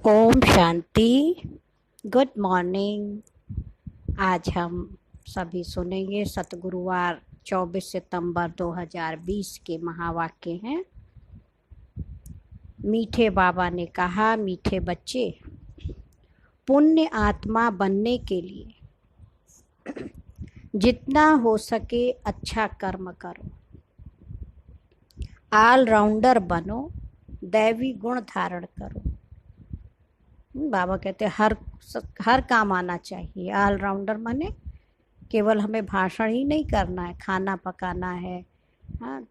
Om Shanti. Good morning. आज हम सभी सुनेंगे सतगुरुवार 24 सितंबर 2020 के महावाक्य हैं। मीठे बाबा ने कहा, मीठे बच्चे, पुण्य आत्मा बनने के लिए जितना हो सके अच्छा कर्म करो, ऑलराउंडर बनो, दैवी गुण धारण करो। बाबा कहते हैं हर काम आना चाहिए। ऑलराउंडर माने केवल हमें भाषण ही नहीं करना है, खाना पकाना है, हाँ,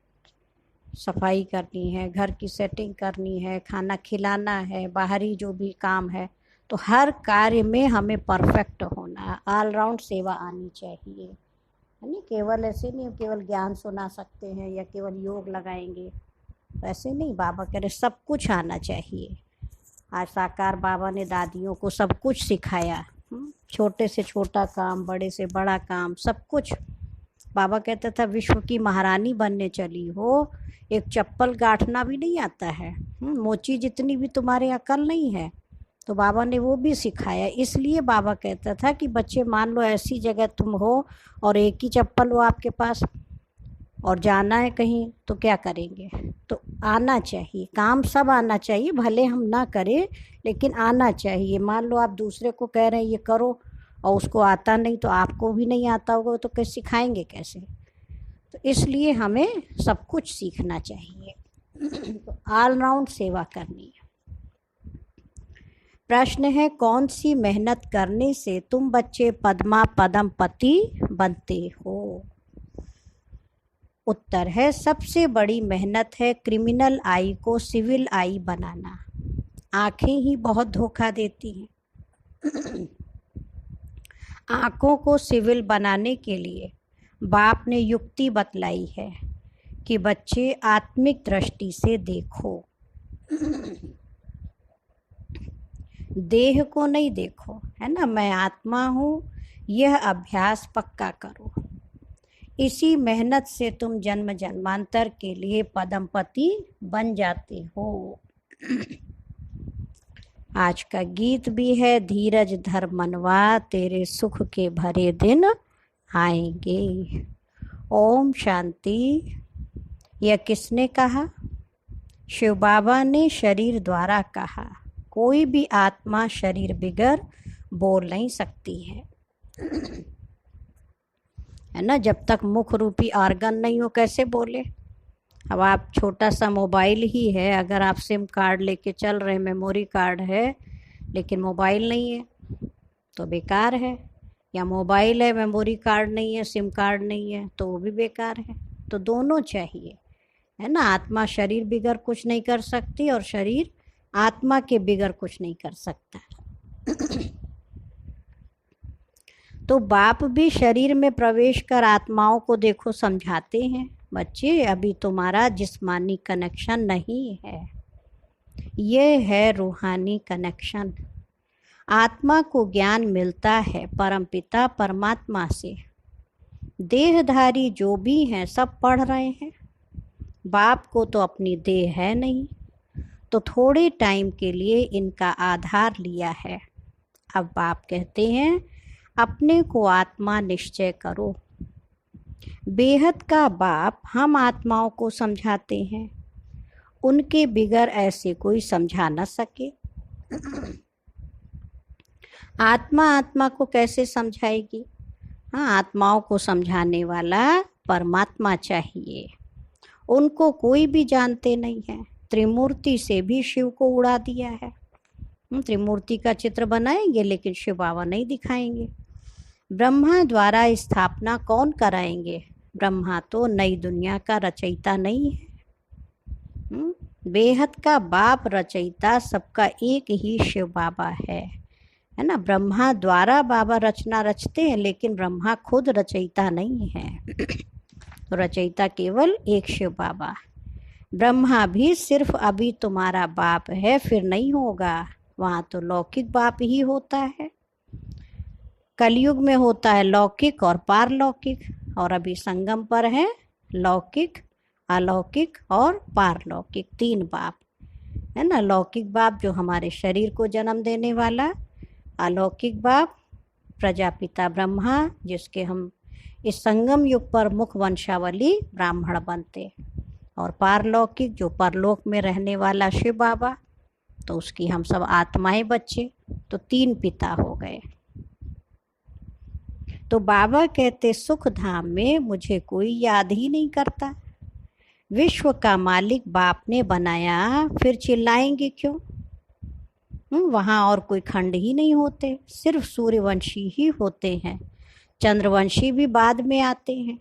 सफाई करनी है, घर की सेटिंग करनी है, खाना खिलाना है, बाहरी जो भी काम है, तो हर कार्य में हमें परफेक्ट होना है। ऑलराउंड सेवा आनी चाहिए, है ना। केवल ऐसे नहीं केवल ज्ञान सुना सकते हैं या केवल योग लगाएंगे, वैसे नहीं। बाबा कह रहे सब कुछ आना चाहिए। आज साकार बाबा ने दादियों को सब कुछ सिखाया, छोटे से छोटा काम, बड़े से बड़ा काम, सब कुछ। बाबा कहता था विश्व की महारानी बनने चली हो, एक चप्पल गांठना भी नहीं आता है, मोची जितनी भी तुम्हारे अकल नहीं है। तो बाबा ने वो भी सिखाया। इसलिए बाबा कहता था कि बच्चे, मान लो ऐसी जगह तुम हो और एक ही चप्पल हो आपके पास और जाना है कहीं, तो क्या करेंगे? तो आना चाहिए, काम सब आना चाहिए, भले हम ना करें लेकिन आना चाहिए। मान लो आप दूसरे को कह रहे हैं ये करो और उसको आता नहीं, तो आपको भी नहीं आता होगा तो कैसे सिखाएंगे, कैसे? तो इसलिए हमें सब कुछ सीखना चाहिए। तो ऑलराउंड सेवा करनी है। प्रश्न है, कौन सी मेहनत करने से तुम बच्चे पद्मा पदम पति बनते हो? उत्तर है, सबसे बड़ी मेहनत है क्रिमिनल आई को सिविल आई बनाना। आंखें ही बहुत धोखा देती हैं। आंखों को सिविल बनाने के लिए बाप ने युक्ति बतलाई है कि बच्चे आत्मिक दृष्टि से देखो, देह को नहीं देखो, है ना। मैं आत्मा हूँ, यह अभ्यास पक्का करो। इसी मेहनत से तुम जन्म जन्मांतर के लिए पदमपति बन जाते हो। आज का गीत भी है, धीरज धर मनवा, तेरे सुख के भरे दिन आएंगे। ओम शांति। यह किसने कहा? शिव बाबा ने शरीर द्वारा कहा। कोई भी आत्मा शरीर बिगर बोल नहीं सकती है ना। जब तक मुख रूपी ऑर्गन नहीं हो कैसे बोले? अब आप छोटा सा मोबाइल ही है, अगर आप सिम कार्ड लेके चल रहे, मेमोरी कार्ड है लेकिन मोबाइल नहीं है तो बेकार है। या मोबाइल है, मेमोरी कार्ड नहीं है, सिम कार्ड नहीं है, तो वो भी बेकार है। तो दोनों चाहिए, है ना। आत्मा शरीर बिगर कुछ नहीं कर सकती और शरीर आत्मा के बिगर कुछ नहीं कर सकता। तो बाप भी शरीर में प्रवेश कर आत्माओं को देखो समझाते हैं, बच्चे अभी तुम्हारा जिस्मानी कनेक्शन नहीं है, ये है रूहानी कनेक्शन। आत्मा को ज्ञान मिलता है परमपिता परमात्मा से। देहधारी जो भी हैं सब पढ़ रहे हैं, बाप को तो अपनी देह है नहीं, तो थोड़े टाइम के लिए इनका आधार लिया है। अब बाप कहते हैं अपने को आत्मा निश्चय करो। बेहद का बाप हम आत्माओं को समझाते हैं, उनके बिगर ऐसे कोई समझा न सके। आत्मा आत्मा को कैसे समझाएगी? हाँ, आत्माओं को समझाने वाला परमात्मा चाहिए। उनको कोई भी जानते नहीं है। त्रिमूर्ति से भी शिव को उड़ा दिया है। त्रिमूर्ति का चित्र बनाएंगे लेकिन शिव बाबा नहीं दिखाएंगे। ब्रह्मा द्वारा स्थापना कौन कराएंगे? ब्रह्मा तो नई दुनिया का रचयिता नहीं है। बेहद का बाप रचयिता सबका एक ही शिव बाबा है ना। ब्रह्मा द्वारा बाबा रचना रचते हैं लेकिन ब्रह्मा खुद रचयिता नहीं है। तो रचयिता केवल एक शिव बाबा। ब्रह्मा भी सिर्फ अभी तुम्हारा बाप है, फिर नहीं होगा। वहाँ तो लौकिक बाप ही होता है। कलयुग में होता है लौकिक और पारलौकिक, और अभी संगम पर है लौकिक, अलौकिक और पारलौकिक, तीन बाप, है ना। लौकिक बाप जो हमारे शरीर को जन्म देने वाला, अलौकिक बाप प्रजापिता ब्रह्मा जिसके हम इस संगम युग पर मुख वंशावली ब्राह्मण बनते, और पारलौकिक जो परलोक में रहने वाला शिव बाबा, तो उसकी हम सब आत्माएं बच्चे, तो 3 पिता हो गए। तो बाबा कहते सुख धाम में मुझे कोई याद ही नहीं करता। विश्व का मालिक बाप ने बनाया, फिर चिल्लाएंगे क्यों? वहाँ और कोई खंड ही नहीं होते, सिर्फ सूर्यवंशी ही होते हैं, चंद्रवंशी भी बाद में आते हैं।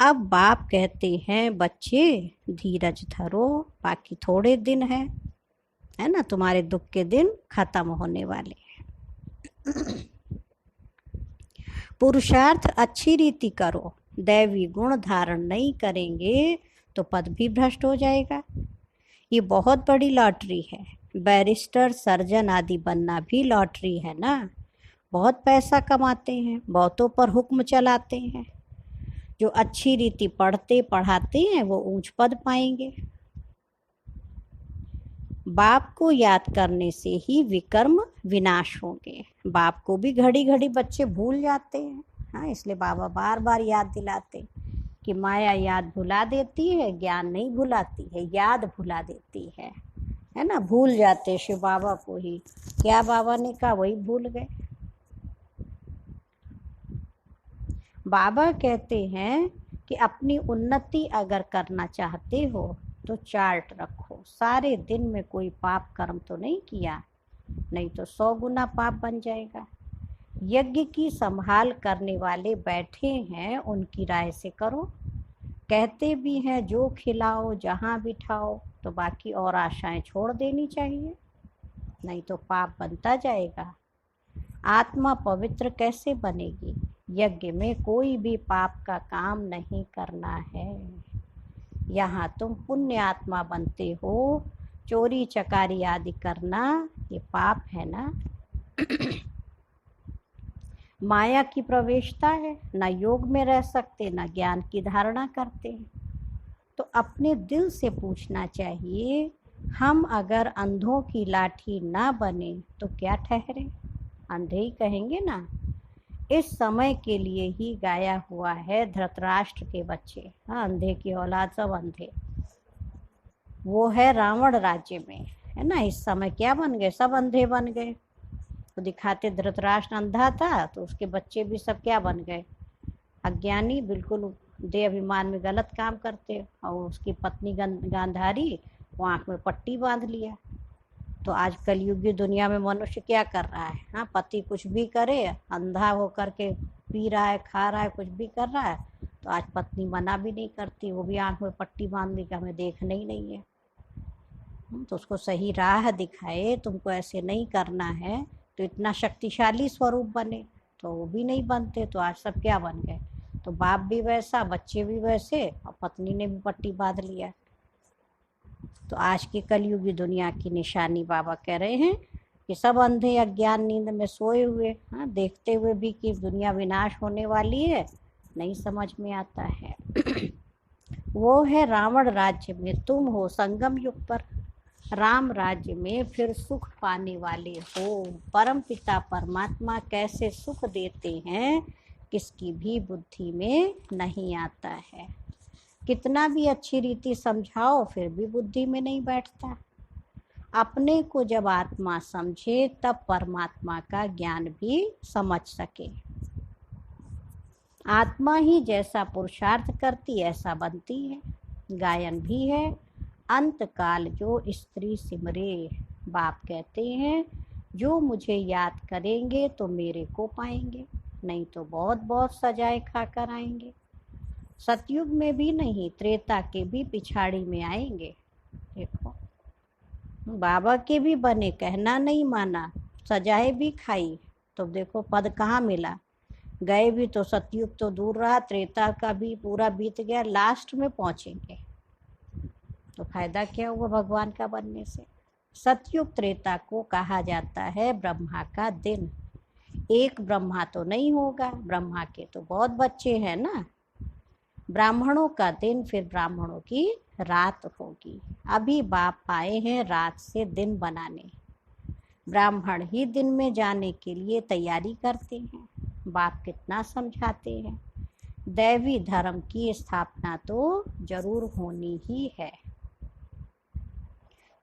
अब बाप कहते हैं बच्चे धीरज धरो, बाकी थोड़े दिन है ना, तुम्हारे दुख के दिन खत्म होने वाले हैं। पुरुषार्थ अच्छी रीति करो, दैवी गुण धारण नहीं करेंगे तो पद भी भ्रष्ट हो जाएगा। ये बहुत बड़ी लॉटरी है, बैरिस्टर सर्जन आदि बनना भी लॉटरी है ना। बहुत पैसा कमाते हैं, बहुतों पर हुक्म चलाते हैं। जो अच्छी रीति पढ़ते पढ़ाते हैं वो ऊंच पद पाएंगे। बाप को याद करने से ही विकर्म विनाश होंगे। बाप को भी घड़ी घड़ी बच्चे भूल जाते हैं, हाँ, इसलिए बाबा बार बार याद दिलाते कि माया याद भुला देती है, ज्ञान नहीं भुलाती है, याद भुला देती है ना। भूल जाते शिव बाबा को ही, क्या बाबा ने कहा वही भूल गए। बाबा कहते हैं कि अपनी उन्नति अगर करना चाहते हो तो चार्ट रखो, सारे दिन में कोई पाप कर्म तो नहीं किया, नहीं तो 100 गुना पाप बन जाएगा। यज्ञ की संभाल करने वाले बैठे हैं, उनकी राय से करो। कहते भी हैं जो खिलाओ जहाँ बिठाओ, तो बाकी और आशाएं छोड़ देनी चाहिए, नहीं तो पाप बनता जाएगा। आत्मा पवित्र कैसे बनेगी? यज्ञ में कोई भी पाप का काम नहीं करना है। यहाँ तुम पुण्य आत्मा बनते हो, चोरी चकारी आदि करना ये पाप है ना। माया की प्रवेशता है, ना योग में रह सकते, ना ज्ञान की धारणा करते। तो अपने दिल से पूछना चाहिए, हम अगर अंधों की लाठी ना बने तो क्या ठहरे? अंधे ही कहेंगे ना। इस समय के लिए ही गाया हुआ है धृतराष्ट्र के बच्चे, हाँ, अंधे की औलाद सब अंधे। वो है रावण राज्य में, है ना। इस समय क्या बन गए? सब अंधे बन गए। तो दिखाते धृतराष्ट्र अंधा था, तो उसके बच्चे भी सब क्या बन गए? अज्ञानी, बिल्कुल देह अभिमान में गलत काम करते। और उसकी पत्नी गांधारी, वो आँख में पट्टी बांध लिया। तो आज कलयुगी दुनिया में मनुष्य क्या कर रहा है? हाँ, पति कुछ भी करे, अंधा होकर के पी रहा है, खा रहा है, कुछ भी कर रहा है, तो आज पत्नी मना भी नहीं करती, वो भी आँख में पट्टी बांध दी कि हमें देखना ही नहीं है। तो उसको सही राह दिखाए, तुमको ऐसे नहीं करना है, तो इतना शक्तिशाली स्वरूप बने, तो वो भी नहीं बनते। तो आज सब क्या बन गए? तो बाप भी वैसा, बच्चे भी वैसे, और पत्नी ने भी पट्टी बांध लिया। तो आज की कलयुगी दुनिया की निशानी बाबा कह रहे हैं कि सब अंधे अज्ञान नींद में सोए हुए, हाँ, देखते हुए भी कि दुनिया विनाश होने वाली है, नहीं समझ में आता है। वो है रावण राज्य में, तुम हो संगम युग पर राम राज्य में फिर सुख पाने वाले हो। परम पिता परमात्मा कैसे सुख देते हैं किसकी भी बुद्धि में नहीं आता है। कितना भी अच्छी रीति समझाओ फिर भी बुद्धि में नहीं बैठता। अपने को जब आत्मा समझे तब परमात्मा का ज्ञान भी समझ सके। आत्मा ही जैसा पुरुषार्थ करती ऐसा बनती है। गायन भी है, अंत काल जो स्त्री सिमरे। बाप कहते हैं जो मुझे याद करेंगे तो मेरे को पाएंगे, नहीं तो बहुत बहुत सजाए खाकर आएंगे। सतयुग में भी नहीं, त्रेता के भी पिछाड़ी में आएंगे। देखो, बाबा के भी बने, कहना नहीं माना, सजाए भी खाई, तो देखो पद कहाँ मिला। गए भी तो सतयुग तो दूर रहा, त्रेता का भी पूरा बीत गया, लास्ट में पहुंचेंगे तो फायदा क्या हुआ भगवान का बनने से। सतयुग त्रेता को कहा जाता है ब्रह्मा का दिन। एक ब्रह्मा तो नहीं होगा, ब्रह्मा के तो बहुत बच्चे हैं ना। ब्राह्मणों का दिन फिर ब्राह्मणों की रात होगी। अभी बाप आए हैं रात से दिन बनाने। ब्राह्मण ही दिन में जाने के लिए तैयारी करते हैं। बाप कितना समझाते हैं, दैवी धर्म की स्थापना तो जरूर होनी ही है।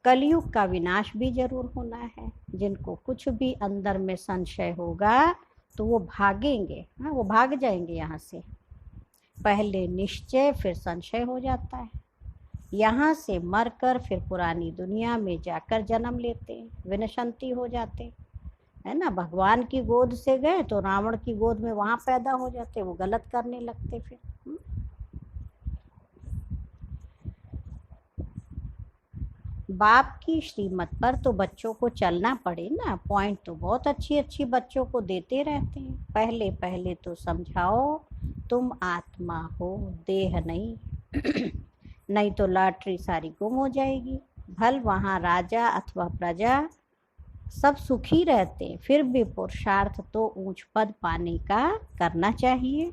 कलयुग का विनाश भी जरूर होना है। जिनको कुछ भी अंदर में संशय होगा तो वो भागेंगे। हाँ, वो भाग जाएंगे यहाँ से। पहले निश्चय फिर संशय हो जाता है। यहाँ से मरकर फिर पुरानी दुनिया में जाकर जन्म लेते हैं, विनशंती हो जाते है ना। भगवान की गोद से गए तो रावण की गोद में वहां पैदा हो जाते, वो गलत करने लगते फिर। बाप की श्रीमत पर तो बच्चों को चलना पड़े ना। पॉइंट तो बहुत अच्छी अच्छी बच्चों को देते रहते हैं। पहले पहले तो समझाओ तुम आत्मा हो, देह नहीं। नहीं तो लॉटरी सारी गुम हो जाएगी। भल वहाँ राजा अथवा प्रजा सब सुखी रहते, फिर भी पुरुषार्थ तो ऊंच पद पाने का करना चाहिए।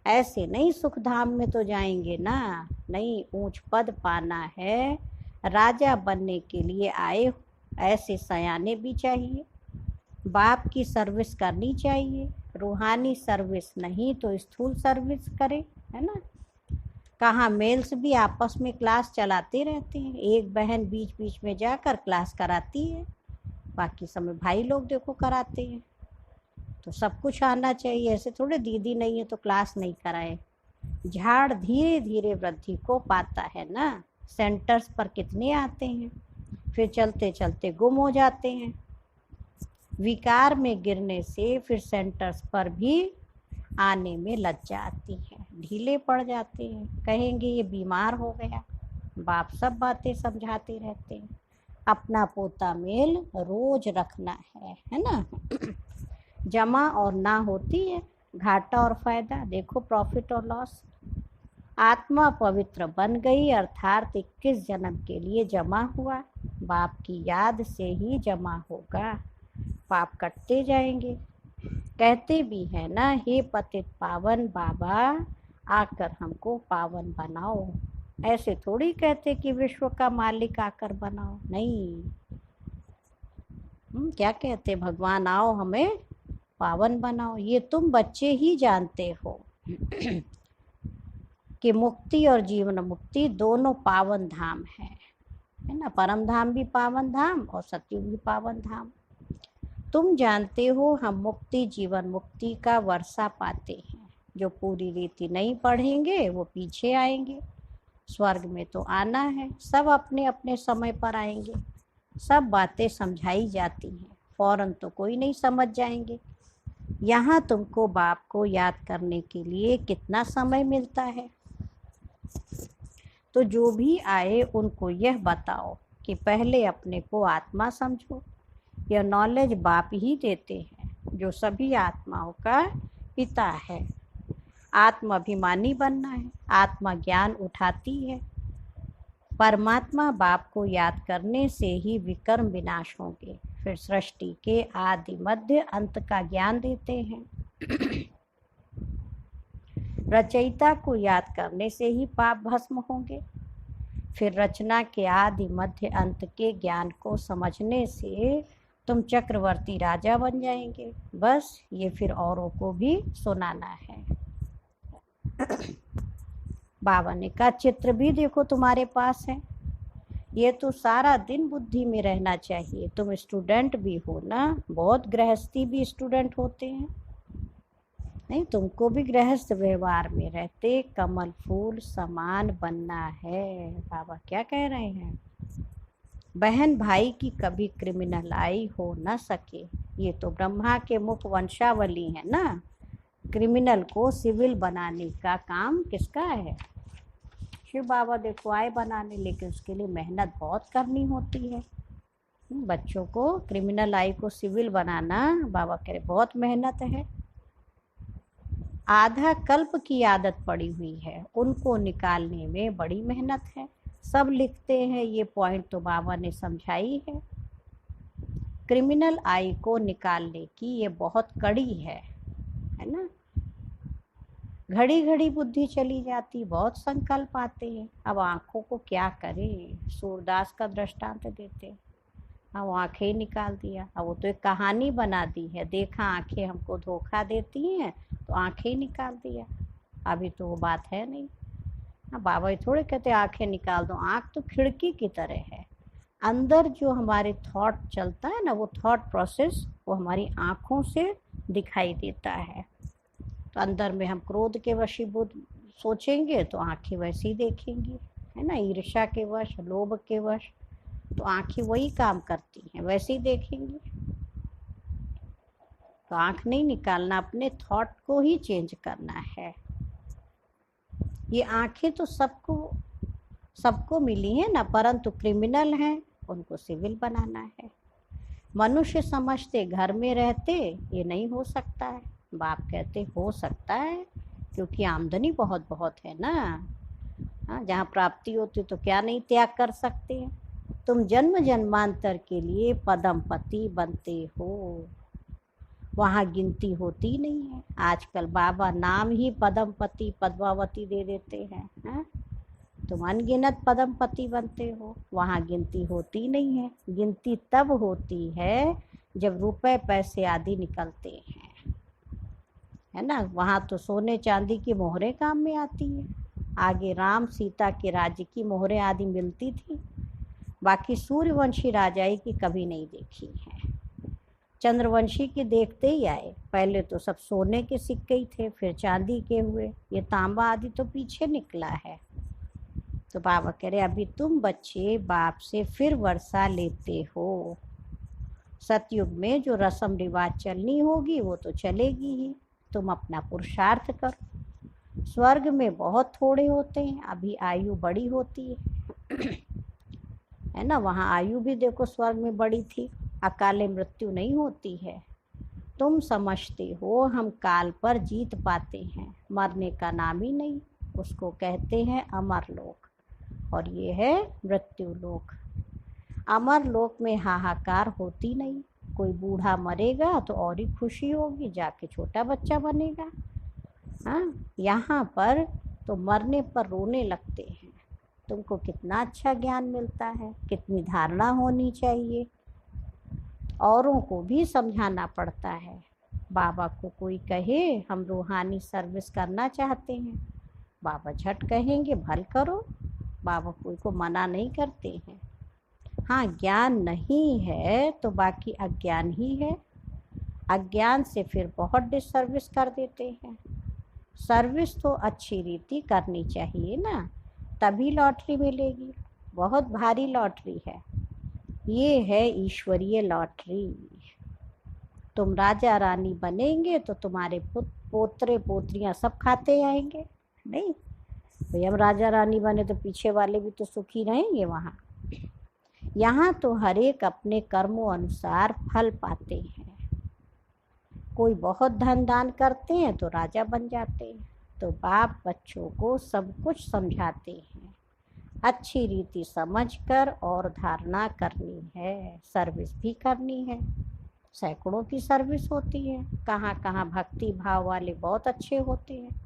ऐसे नहीं सुख धाम में तो जाएंगे ना। नहीं, ऊंच पद पाना है, राजा बनने के लिए आए हो, ऐसे सयाने भी चाहिए। बाप की सर्विस करनी चाहिए, रूहानी सर्विस नहीं तो स्थूल सर्विस करे, है ना। कहाँ मेल्स भी आपस में क्लास चलाते रहते हैं। एक बहन बीच बीच में जाकर क्लास कराती है, बाकी समय भाई लोग देखो कराते हैं। तो सब कुछ आना चाहिए। ऐसे थोड़े दीदी नहीं है तो क्लास नहीं कराए। झाड़ धीरे धीरे वृद्धि को पाता है ना। सेंटर्स पर कितने आते हैं, फिर चलते चलते गुम हो जाते हैं। विकार में गिरने से फिर सेंटर्स पर भी आने में लज्जा आती है, ढीले पड़ जाते हैं, कहेंगे ये बीमार हो गया। बाप सब बातें समझाते रहते हैं। अपना पोता मेल रोज रखना है ना। जमा और ना होती है घाटा और फायदा। देखो प्रॉफिट और लॉस। आत्मा पवित्र बन गई अर्थात 21 जन्म के लिए जमा हुआ। बाप की याद से ही जमा होगा, पाप कटते जाएंगे। कहते भी है ना, हे पतित पावन बाबा आकर हमको पावन बनाओ। ऐसे थोड़ी कहते कि विश्व का मालिक आकर बनाओ, नहीं। क्या कहते, भगवान आओ हमें पावन बनाओ। ये तुम बच्चे ही जानते हो कि मुक्ति और जीवन मुक्ति दोनों पावन धाम है ना। परम धाम भी पावन धाम और सतयुग भी पावन धाम। तुम जानते हो हम मुक्ति जीवन मुक्ति का वर्षा पाते हैं। जो पूरी रीति नहीं पढ़ेंगे वो पीछे आएंगे। स्वर्ग में तो आना है, सब अपने अपने समय पर आएंगे। सब बातें समझाई जाती हैं, फौरन तो कोई नहीं समझ जाएंगे। यहाँ तुमको बाप को याद करने के लिए कितना समय मिलता है। तो जो भी आए उनको यह बताओ कि पहले अपने को आत्मा समझो। यह नॉलेज बाप ही देते हैं जो सभी आत्माओं का पिता है। आत्मा अभिमानी बनना है, आत्मा ज्ञान उठाती है। परमात्मा बाप को याद करने से ही विकर्म विनाश होंगे। फिर सृष्टि के आदि मध्य अंत का ज्ञान देते हैं। रचयिता को याद करने से ही पाप भस्म होंगे। फिर रचना के आदि मध्य अंत के ज्ञान को समझने से तुम चक्रवर्ती राजा बन जाएंगे। बस ये फिर औरों को भी सुनाना है। बाबा ने कहा चित्र भी देखो तुम्हारे पास है। ये तो सारा दिन बुद्धि में रहना चाहिए। तुम स्टूडेंट भी हो ना, बहुत गृहस्थी भी स्टूडेंट होते हैं। नहीं, तुमको भी गृहस्थ व्यवहार में रहते कमल फूल समान बनना है। बाबा क्या कह रहे हैं, बहन भाई की कभी क्रिमिनल आई हो न सके। ये तो ब्रह्मा के मुख वंशावली है ना। क्रिमिनल को सिविल बनाने का काम किसका है, शिव बाबा देखो आए बनाने, लेकिन उसके लिए मेहनत बहुत करनी होती है। बच्चों को क्रिमिनल आई को सिविल बनाना बाबा कह रहे बहुत मेहनत है। आधा कल्प की आदत पड़ी हुई है, उनको निकालने में बड़ी मेहनत है। सब लिखते हैं, ये पॉइंट तो बाबा ने समझाई है। क्रिमिनल आई को निकालने की ये बहुत कड़ी है ना। घड़ी घड़ी बुद्धि चली जाती, बहुत संकल्प आते हैं। अब आंखों को क्या करें, सूरदास का दृष्टांत देते हैं। अब आंखें ही निकाल दिया। अब वो तो एक कहानी बना दी है, देखा आंखें हमको धोखा देती हैं तो आंखें ही निकाल दिया। अभी तो वो बात है नहीं। हाँ, बाबा ही थोड़े कहते आंखें निकाल दो। आंख तो खिड़की की तरह है। अंदर जो हमारे थॉट चलता है ना, वो थॉट प्रोसेस वो हमारी आँखों से दिखाई देता है। तो अंदर में हम क्रोध के वशीभूत सोचेंगे तो आँखें वैसे ही देखेंगी, है ना। ईर्ष्या के वश, लोभ के वश, तो आँखें वही काम करती हैं, वैसे ही देखेंगी। तो आँख नहीं निकालना, अपने थॉट को ही चेंज करना है। ये आँखें तो सबको सबको मिली है ना, परंतु क्रिमिनल हैं, उनको सिविल बनाना है। मनुष्य समझते घर में रहते ये नहीं हो सकता है। बाप कहते हो सकता है, क्योंकि आमदनी बहुत बहुत है ना। हाँ, जहाँ प्राप्ति होती तो क्या नहीं त्याग कर सकते हैं। तुम जन्म जन्मांतर के लिए पदमपति बनते हो, वहाँ गिनती होती नहीं है। आजकल बाबा नाम ही पदमपति पद्मावती दे देते हैं, हाँ? तुम अनगिनत पदमपति बनते हो, वहाँ गिनती होती नहीं है। गिनती तब होती है जब रुपए पैसे आदि निकलते हैं, है ना। वहाँ तो सोने चांदी की मोहरें काम में आती है। आगे राम सीता के राज्य की मोहरें आदि मिलती थी, बाकी सूर्यवंशी राजाई की कभी नहीं देखी है। चंद्रवंशी की देखते ही आए। पहले तो सब सोने के सिक्के ही थे, फिर चांदी के हुए, ये तांबा आदि तो पीछे निकला है। तो बाबा कह रहे अभी तुम बच्चे बाप से फिर वर्षा लेते हो। सतयुग में जो रस्म रिवाज चलनी होगी वो तो चलेगी ही, तुम अपना पुरुषार्थ करो। स्वर्ग में बहुत थोड़े होते हैं, अभी आयु बड़ी होती है ना। वहाँ आयु भी देखो स्वर्ग में बड़ी थी, अकाले मृत्यु नहीं होती है। तुम समझते हो हम काल पर जीत पाते हैं, मरने का नाम ही नहीं, उसको कहते हैं अमर लोक, और ये है मृत्यु लोक। अमर लोक में हाहाकार होती नहीं। कोई बूढ़ा मरेगा तो और ही खुशी होगी, जाके छोटा बच्चा बनेगा। हाँ, यहाँ पर तो मरने पर रोने लगते हैं। तुमको कितना अच्छा ज्ञान मिलता है, कितनी धारणा होनी चाहिए। औरों को भी समझाना पड़ता है। बाबा को कोई कहे हम रूहानी सर्विस करना चाहते हैं, बाबा झट कहेंगे भल करो। बाबा कोई को मना नहीं करते हैं। हाँ, ज्ञान नहीं है तो बाकी अज्ञान ही है। अज्ञान से फिर बहुत डिसर्विस कर देते हैं। सर्विस तो अच्छी रीति करनी चाहिए ना, तभी लॉटरी मिलेगी। बहुत भारी लॉटरी है ये, है ईश्वरीय लॉटरी। तुम राजा रानी बनेंगे तो तुम्हारे पोतरे पोतरियां सब खाते आएंगे। नहीं भाई, हम राजा रानी बने तो पीछे वाले भी तो सुखी रहेंगे वहाँ। यहाँ तो हर एक अपने कर्मों अनुसार फल पाते हैं। कोई बहुत धन दान करते हैं तो राजा बन जाते हैं। तो बाप बच्चों को सब कुछ समझाते हैं, अच्छी रीति समझकर, और धारणा करनी है, सर्विस भी करनी है। सैकड़ों की सर्विस होती है, कहाँ कहाँ भक्ति भाव वाले बहुत अच्छे होते हैं।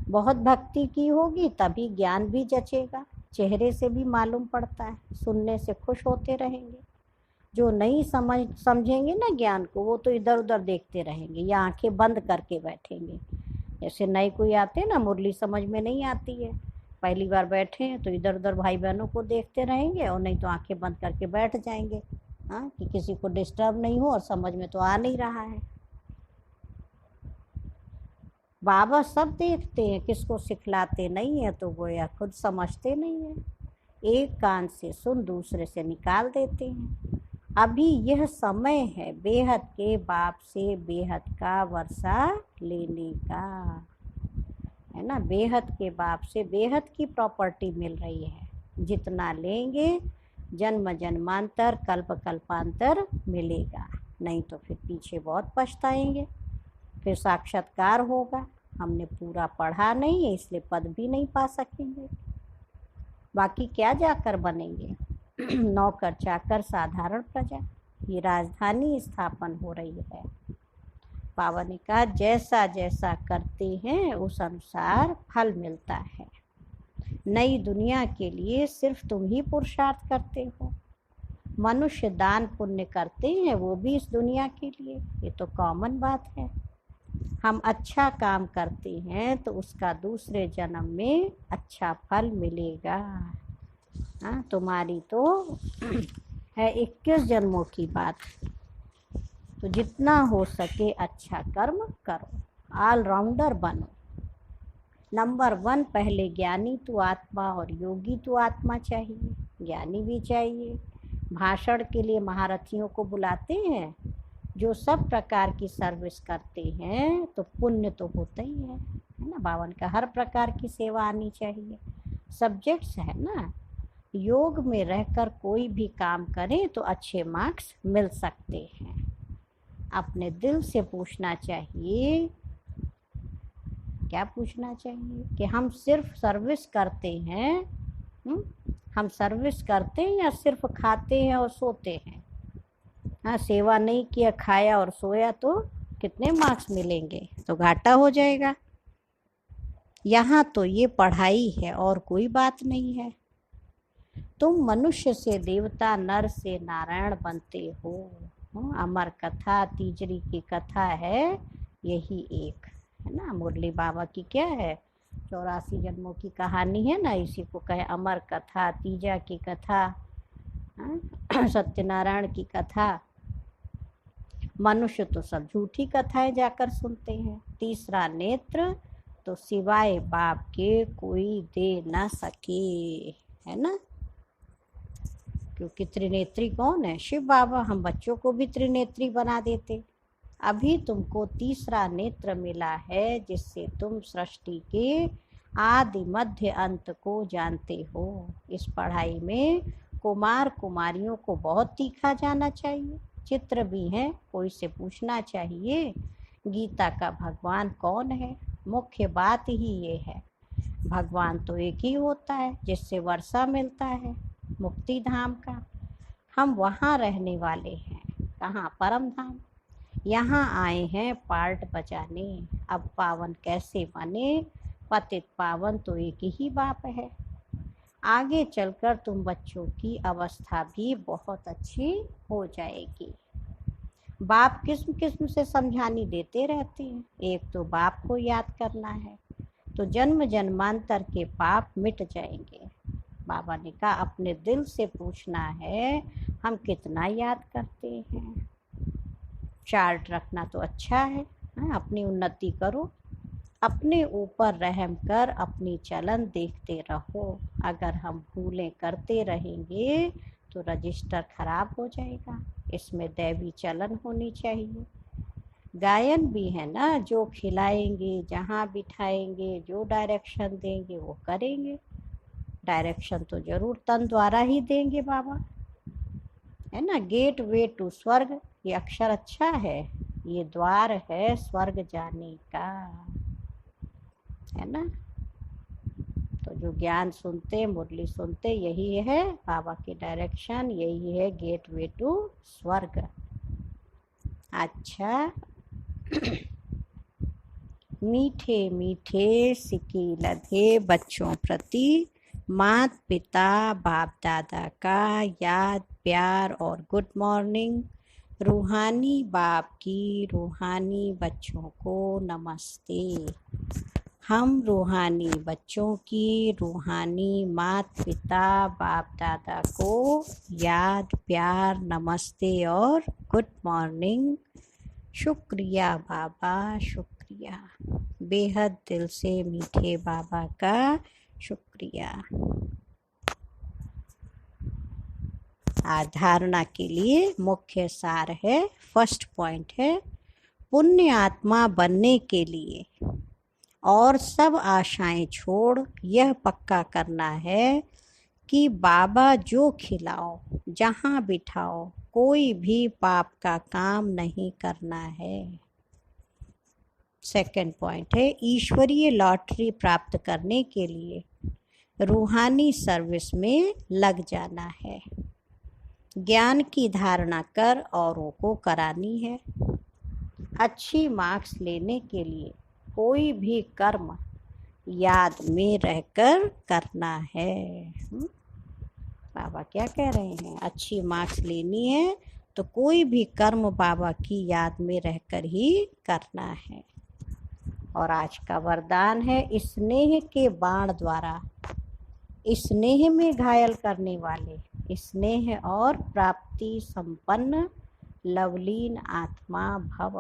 बहुत भक्ति की होगी तभी ज्ञान भी जचेगा, चेहरे से भी मालूम पड़ता है, सुनने से खुश होते रहेंगे। जो नहीं समझेंगे ना ज्ञान को, वो तो इधर उधर देखते रहेंगे या आंखें बंद करके बैठेंगे। जैसे नए कोई आते हैं ना, मुरली समझ में नहीं आती है, पहली बार बैठे हैं तो इधर उधर भाई बहनों को देखते रहेंगे, और नहीं तो आंखें बंद करके बैठ जाएंगे। हाँ, कि किसी को डिस्टर्ब नहीं हो, और समझ में तो आ नहीं रहा है। बाबा सब देखते हैं, किसको सिखलाते नहीं है तो वो या खुद समझते नहीं है। एक कान से सुन दूसरे से निकाल देते हैं। अभी यह समय है बेहद के बाप से बेहद का वर्षा लेने का, है ना। बेहद के बाप से बेहद की प्रॉपर्टी मिल रही है, जितना लेंगे जन्म जन्मांतर कल्प कल्पांतर मिलेगा, नहीं तो फिर पीछे बहुत पछताएंगे। फिर साक्षात्कार होगा, हमने पूरा पढ़ा नहीं है इसलिए पद भी नहीं पा सकेंगे, बाकी क्या जाकर बनेंगे। नौकर चाकर साधारण प्रजा। ये राजधानी स्थापन हो रही है। बाबा ने कहा जैसा जैसा करते हैं उस अनुसार फल मिलता है। नई दुनिया के लिए सिर्फ तुम ही पुरुषार्थ करते हो। मनुष्य दान पुण्य करते हैं वो भी इस दुनिया के लिए, ये तो कॉमन बात है। हम अच्छा काम करते हैं तो उसका दूसरे जन्म में अच्छा फल मिलेगा। हाँ, तुम्हारी तो है 21 जन्मों की बात, तो जितना हो सके अच्छा कर्म करो, ऑलराउंडर बनो। नंबर 1 पहले ज्ञानी तो आत्मा और योगी तो आत्मा चाहिए, ज्ञानी भी चाहिए। भाषण के लिए महारथियों को बुलाते हैं, जो सब प्रकार की सर्विस करते हैं तो पुण्य तो होता ही है ना। बावन का हर प्रकार की सेवा आनी चाहिए, सब्जेक्ट्स है ना। योग में रहकर कोई भी काम करें तो अच्छे मार्क्स मिल सकते हैं। अपने दिल से पूछना चाहिए, क्या पूछना चाहिए कि हम सिर्फ सर्विस करते हैं, हम सर्विस करते हैं या सिर्फ खाते हैं और सोते हैं। हाँ, सेवा नहीं किया, खाया और सोया तो कितने मार्क्स मिलेंगे, तो घाटा हो जाएगा। यहाँ तो ये पढ़ाई है और कोई बात नहीं है। तुम मनुष्य से देवता, नर से नारायण बनते हो। अमर कथा तीजरी की कथा है यही एक, है ना। मुरली बाबा की क्या है, 84 जन्मों की कहानी है ना, इसी को कहे अमर कथा, तीजा की कथा, सत्यनारायण की कथा। मनुष्य तो सब झूठी कथाएं जाकर सुनते हैं। तीसरा नेत्र तो सिवाय बाप के कोई दे ना सके, है ना। क्योंकि त्रिनेत्री कौन है, शिव बाबा। हम बच्चों को भी त्रिनेत्री बना देते। अभी तुमको तीसरा नेत्र मिला है जिससे तुम सृष्टि के आदि मध्य अंत को जानते हो। इस पढ़ाई में कुमार कुमारियों को बहुत तीखा जाना चाहिए। चित्र भी हैं, कोई से पूछना चाहिए गीता का भगवान कौन है। मुख्य बात ही ये है, भगवान तो एक ही होता है जिससे वर्षा मिलता है मुक्ति धाम का। हम वहाँ रहने वाले हैं, कहाँ, परम धाम। यहाँ आए हैं पार्ट बजाने। अब पावन कैसे बने, पतित पावन तो एक ही बाप है। आगे चलकर तुम बच्चों की अवस्था भी बहुत अच्छी हो जाएगी। बाप किस्म किस्म से समझानी देते रहते हैं। एक तो बाप को याद करना है तो जन्म जन्मांतर के पाप मिट जाएंगे। बाबा ने कहा अपने दिल से पूछना है हम कितना याद करते हैं। चार्ट रखना तो अच्छा है, अपनी उन्नति करो, अपने ऊपर रहम कर अपनी चलन देखते रहो। अगर हम भूलें करते रहेंगे तो रजिस्टर खराब हो जाएगा। इसमें दैवी चलन होनी चाहिए। गायन भी है ना, जो खिलाएंगे, जहाँ बिठाएंगे, जो डायरेक्शन देंगे वो करेंगे। डायरेक्शन तो जरूर तन द्वारा ही देंगे बाबा, है ना। गेट वे टू स्वर्ग, ये अक्षर अच्छा है, ये द्वार है स्वर्ग जाने का, है ना। तो जो ज्ञान सुनते, मुरली सुनते, यही है बाबा की डायरेक्शन, यही है गेट वे टू स्वर्ग। अच्छा मीठे मीठे सिक्के लधे बच्चों प्रति माता पिता बाप दादा का याद, प्यार और गुड मॉर्निंग। रूहानी बाप की रूहानी बच्चों को नमस्ते। हम रूहानी बच्चों की रूहानी माता पिता बाप दादा को याद, प्यार, नमस्ते और गुड मॉर्निंग। शुक्रिया बाबा, शुक्रिया, बेहद दिल से मीठे बाबा का शुक्रिया। धारणा के लिए मुख्य सार है, फर्स्ट पॉइंट है, पुण्य आत्मा बनने के लिए और सब आशाएं छोड़ यह पक्का करना है कि बाबा जो खिलाओ, जहाँ बिठाओ, कोई भी पाप का काम नहीं करना है। सेकंड पॉइंट है, ईश्वरीय लॉटरी प्राप्त करने के लिए रूहानी सर्विस में लग जाना है। ज्ञान की धारणा कर औरों को करानी है। अच्छी मार्क्स लेने के लिए कोई भी कर्म याद में रहकर करना है। बाबा क्या कह रहे हैं, अच्छी मार्क्स लेनी है तो कोई भी कर्म बाबा की याद में रहकर ही करना है। और आज का वरदान है, स्नेह के बाण द्वारा स्नेह में घायल करने वाले स्नेह और प्राप्ति संपन्न लवलीन आत्मा भव।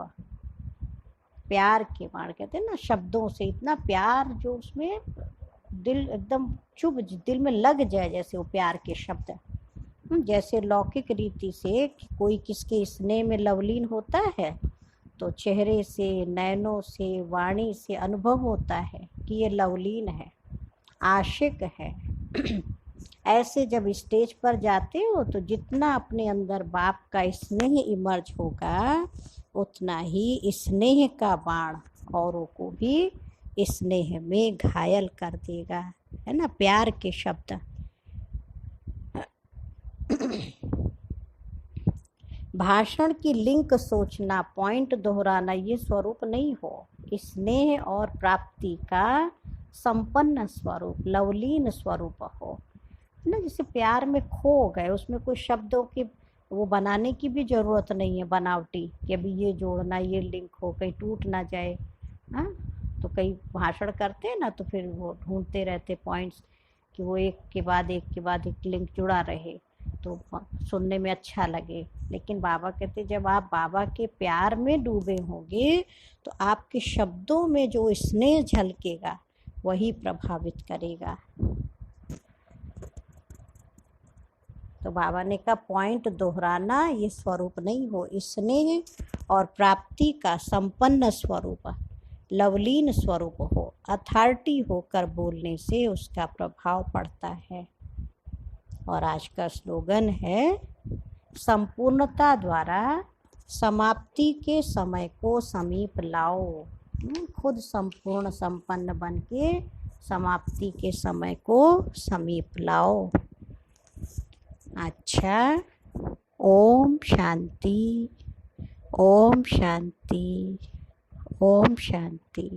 प्यार के बाण कहते हैं ना, शब्दों से इतना प्यार जो उसमें दिल एकदम चुभ, दिल में लग जाए, जैसे वो प्यार के शब्द। जैसे लौकिक रीति से कोई किसके स्नेह में लवलीन होता है तो चेहरे से, नैनों से, वाणी से अनुभव होता है कि ये लवलीन है, आशिक है। ऐसे जब स्टेज पर जाते हो तो जितना अपने अंदर बाप का स्नेह इमर्ज होगा उतना ही स्नेह का बाण औरों को भी स्नेह में घायल कर देगा, है ना, प्यार के शब्द। भाषण की लिंक सोचना, पॉइंट दोहराना ये स्वरूप नहीं हो। स्नेह और प्राप्ति का संपन्न स्वरूप, लवलीन स्वरूप हो ना। जैसे प्यार में खो गए, उसमें कोई शब्दों की वो बनाने की भी जरूरत नहीं है, बनावटी कि अभी ये जोड़ना, ये लिंक हो, कहीं टूट ना जाए। हाँ, तो कई भाषण करते हैं ना तो फिर वो ढूंढते रहते पॉइंट्स कि वो एक के बाद एक लिंक जुड़ा रहे तो सुनने में अच्छा लगे। लेकिन बाबा कहते जब आप बाबा के प्यार में डूबे होंगे तो आपके शब्दों में जो स्नेह झलकेगा वही प्रभावित करेगा। तो बाबा ने कहा पॉइंट दोहराना ये स्वरूप नहीं हो, स्नेह और प्राप्ति का संपन्न स्वरूप, लवलीन स्वरूप हो। अथॉरिटी होकर बोलने से उसका प्रभाव पड़ता है। और आज का स्लोगन है, संपूर्णता द्वारा समाप्ति के समय को समीप लाओ। खुद संपूर्ण संपन्न बन के समाप्ति के समय को समीप लाओ। अच्छा, ओम शांति, ओम शांति, ओम शांति।